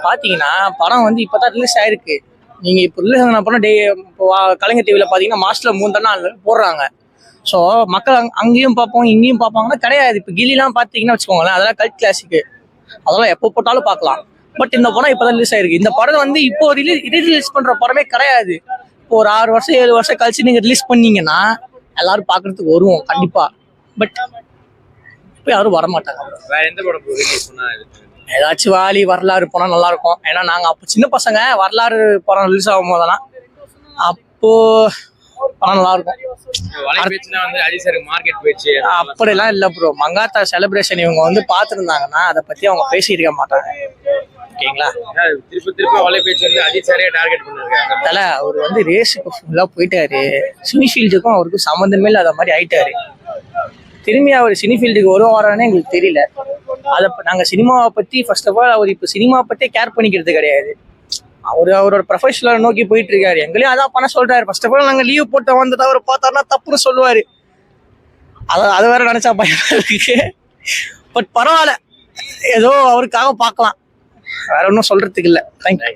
பார்த்தீங்கன்னா படம் வந்து இப்போ தான் ரிலீஸ் ஆயிருக்கு. நீங்கள் இப்போ ரிலீஸ் ஆன படம் இப்போ கலைஞர் டிவியில் பார்த்தீங்கன்னா மாசத்துல 3 நாள் போடுறாங்க. ஸோ மக்கள் அங்கேயும் பார்ப்போம் இங்கேயும் பார்ப்பாங்கன்னா கிடையாது. இப்போ கில்லிலாம் பார்த்தீங்கன்னா வச்சுக்கோங்களேன், அதெல்லாம் கல்ட் கிளாசிக்கு, அதெல்லாம் எப்போ போட்டாலும் பார்க்கலாம். பட் இந்த படம் இப்போ தான் ரிலீஸ் ஆயிருக்கு. இந்த படம் வந்து இப்போ ரிலீஸ் பண்ணுற படமே கிடையாது. இப்போ ஒரு 6 வருஷம் 7 வருஷம் கழிச்சு நீங்கள் ரிலீஸ் பண்ணீங்கன்னா எல்லாரும் பார்க்கறதுக்கு வருவோம் கண்டிப்பாக. பட் இப்போ யாரும் வரமாட்டாங்க. வேற எந்த படம் ஏதாச்சும் வாலி வரலாறு போனால் நல்லா இருக்கும். ஏன்னா நாங்கள் அப்போ சின்ன பசங்க, வரலாறு படம் ரிலீஸ் ஆகும் போதெல்லாம் அப்போ படம் நல்லா இருக்கும். அப்படிலாம் இல்லை ப்ரோ. மங்காத்தா செலிப்ரேஷன் இவங்க வந்து பார்த்துருந்தாங்கன்னா அதை பற்றி அவங்க பேசியிருக்க மாட்டாங்க. ஓகேங்களா? அதனால அவர் வந்து ரேஸுக்கு ஃபுல்லாக போயிட்டாரு. சினிஃபீல்டுக்கும் அவருக்கும் சம்மந்தமே இல்லாத மாதிரி ஆயிட்டாரு. திரும்பி அவர் சினிஃபீல்டுக்கு வருவாரானே எங்களுக்கு தெரியல. அதை நாங்கள் சினிமாவை பற்றி ஃபர்ஸ்ட் ஆஃப் ஆல் அவர் இப்போ சினிமாவை பற்றியே கேர் பண்ணிக்கிறது கிடையாது. அவரோட ப்ரொஃபஷனலை நோக்கி போயிட்டு இருக்காரு. எங்களையும் அதான் பண்ண சொல்றாரு. ஃபர்ஸ்ட் ஆஃப் ஆல் நாங்கள் லீவ் போட்டு வந்ததை அவர் பார்த்தாருன்னா தப்புன்னு சொல்லுவாரு. அதை வேற நினைச்சா பயமா இருக்கு. பட் பரவாயில்ல, ஏதோ அவருக்காக பார்க்கலாம். வேற ஒன்றும் சொல்றதுக்கு இல்லை. தேங்க்யூ.